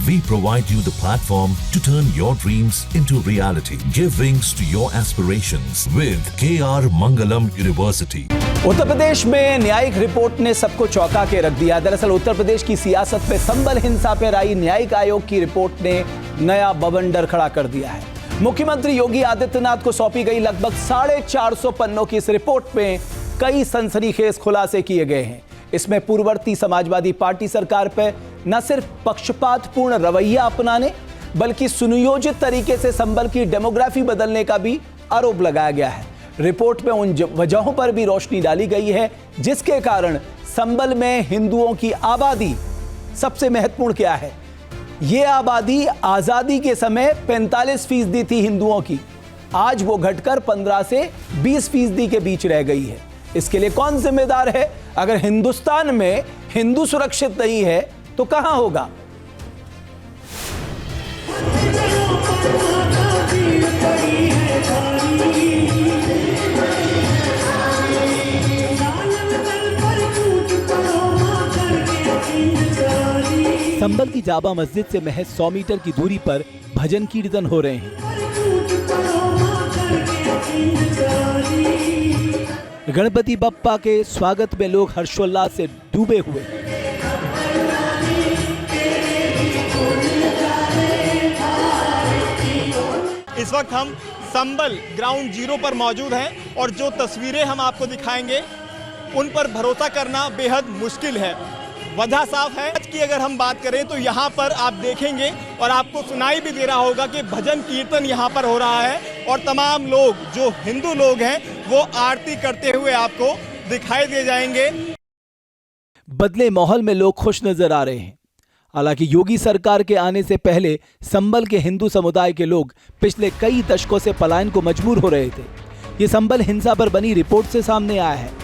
We provide you the platform to turn your dreams into reality. Give wings to your aspirations with KR Mangalam University. Uttar Pradesh में न्यायिक report ने सबको चौंका के रख दिया। दरअसल उत्तर प्रदेश की सियासत में संबल हिंसा पर आई न्यायिक आयोग की रिपोर्ट ने नया बवंडर खड़ा कर दिया है। मुख्यमंत्री योगी आदित्यनाथ को सौंपी गई लगभग 450 पन्नों की इस रिपोर्ट में कई सनसनीखेज खुलासे किए गए हैं। इसमें पूर्ववर्ती समाजवादी पार्टी सरकार पर न सिर्फ पक्षपातपूर्ण रवैया अपनाने बल्कि सुनियोजित तरीके से संबल की डेमोग्राफी बदलने का भी आरोप लगाया गया है। रिपोर्ट में उन वजहों पर भी रोशनी डाली गई है जिसके कारण संबल में हिंदुओं की आबादी सबसे महत्वपूर्ण क्या है। ये आबादी आजादी के समय 45% थी हिंदुओं की, आज वो घटकर 15 से 20% के बीच रह गई है। इसके लिए कौन जिम्मेदार है? अगर हिंदुस्तान में हिंदू सुरक्षित नहीं है तो कहां होगा? संबल की जाबा मस्जिद से महज 100 मीटर की दूरी पर भजन कीर्तन हो रहे हैं। गणपति बप्पा के स्वागत में लोग हर्षोल्लास से डूबे हुए। इस वक्त हम संबल ग्राउंड जीरो पर मौजूद हैं और जो तस्वीरें हम आपको दिखाएंगे उन पर भरोसा करना बेहद मुश्किल है। वजह साफ है। आज की अगर हम बात करें तो यहाँ पर आप देखेंगे और आपको सुनाई भी दे रहा होगा कि भजन कीर्तन यहाँ पर हो रहा है और तमाम लोग जो हिंदू लोग हैं वो आरती करते हुए आपको दिखाई दे जाएंगे। बदले माहौल में लोग खुश नजर आ रहे हैं। हालांकि योगी सरकार के आने से पहले संबल के हिंदू समुदाय के लोग पिछले कई दशकों से पलायन को मजबूर हो रहे थे। ये संबल हिंसा पर बनी रिपोर्ट से सामने आया है।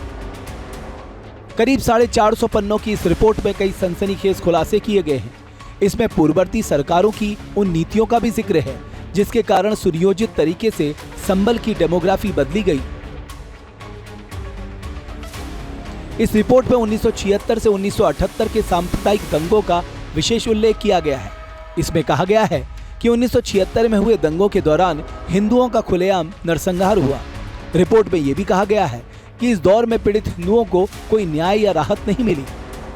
करीब 450 पन्नों की इस रिपोर्ट में कई सनसनीखेज खुलासे किए गए हैं। इसमें पूर्ववर्ती सरकारों की उन नीतियों का भी जिक्र है जिसके कारण सुनियोजित तरीके से संबल की डेमोग्राफी बदली गई। इस रिपोर्ट में 1976 से 1978 के सांप्रदायिक दंगों का विशेष उल्लेख किया गया है। इसमें कहा गया है कि 1976 में हुए दंगों के दौरान हिंदुओं का खुलेआम नरसंहार हुआ। रिपोर्ट में यह भी कहा गया है कि इस दौर में पीड़ित हिंदुओं को कोई न्याय या राहत नहीं मिली।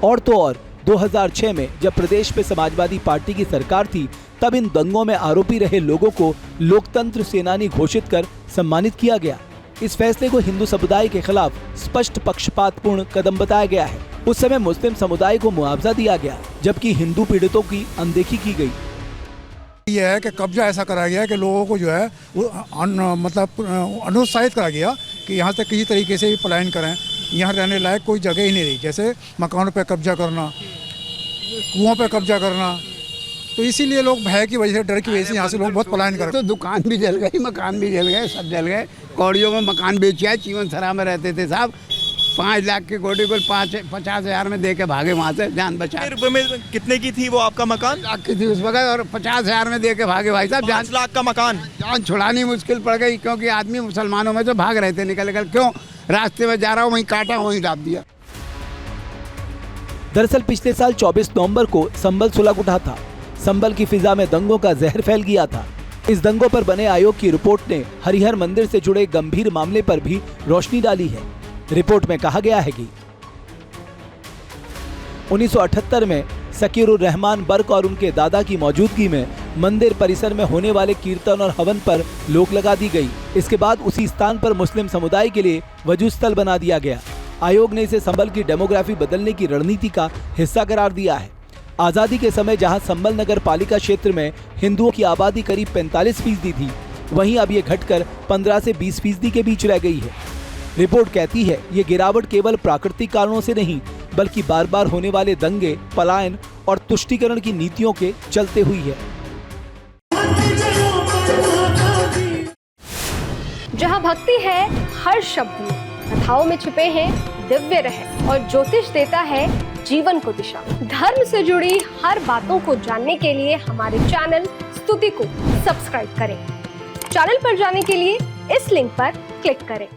और तो और 2006 में जब प्रदेश में समाजवादी पार्टी की सरकार थी तब इन दंगों में आरोपी रहे लोगों को लोकतंत्र सेनानी घोषित कर सम्मानित किया गया। इस फैसले को हिंदू समुदाय के खिलाफ स्पष्ट पक्षपातपूर्ण कदम बताया गया है। उस समय मुस्लिम समुदाय को मुआवजा दिया गया जबकि हिंदू पीड़ितों की अनदेखी की गई। यह है कि कब्जा ऐसा कराया गया कि लोगों को जो है वो मतलब अनुत्साहित करा गया कि यहाँ से किसी तरीके से भी पलायन करें। यहाँ रहने लायक कोई जगह ही नहीं रही। जैसे मकानों पर कब्जा करना, कुओं पर कब्जा करना, तो इसीलिए लोग भय की वजह से, डर की वजह से यहाँ से लोग बहुत पलायन करते। तो दुकान भी जल गई, मकान भी जल गए, सब जल गए। कौड़ियों में मकान बेचे आए, जीवन सरा में रहते थे साहब। 5 लाख की कोठी को 50,000 में दे के भागे वहाँ से, जान बचा। रुपए में कितने की थी वो आपका मकान? लाख की थी उस वक्त और 50,000 में दे के भागे भाई साहब। 5 लाख का मकान, जान छुड़ानी मुश्किल पड़ गई क्योंकि आदमी मुसलमानों में से भाग रहे थे निकल निकल। क्यों? रास्ते में जा रहा हूँ वहीं काटा, वहीं डाल दिया। दरअसल पिछले साल 24 नवंबर को संबल सुलग उठा था। संबल की फिजा में दंगों का जहर फैल गया था। इस दंगों पर बने आयोग की रिपोर्ट ने हरिहर मंदिर से जुड़े गंभीर मामले पर भी रोशनी डाली है। रिपोर्ट में कहा गया है कि 1978 में सकीरुर रहमान बर्क और उनके दादा की मौजूदगी में मंदिर परिसर में होने वाले कीर्तन और हवन पर रोक लगा दी गई। इसके बाद उसी स्थान पर मुस्लिम समुदाय के लिए वजू स्थल बना दिया गया। आयोग ने इसे संबल की डेमोग्राफी बदलने की रणनीति का हिस्सा करार दिया है। आजादी के समय जहां संबल नगर पालिका क्षेत्र में हिंदुओं की आबादी करीब 45% थी, वहीं अब ये घटकर 15 से 20% के बीच रह गई है। रिपोर्ट कहती है ये गिरावट केवल प्राकृतिक कारणों से नहीं बल्कि बार बार होने वाले दंगे, पलायन और तुष्टीकरण की नीतियों के चलते हुई है। जहां भक्ति है हर शब्द में, कथाओं में छुपे हैं दिव्य रहस्य और ज्योतिष देता है जीवन को दिशा। धर्म से जुड़ी हर बातों को जानने के लिए हमारे चैनल स्तुति को सब्सक्राइब करें। चैनल पर जाने के लिए इस लिंक पर क्लिक करें।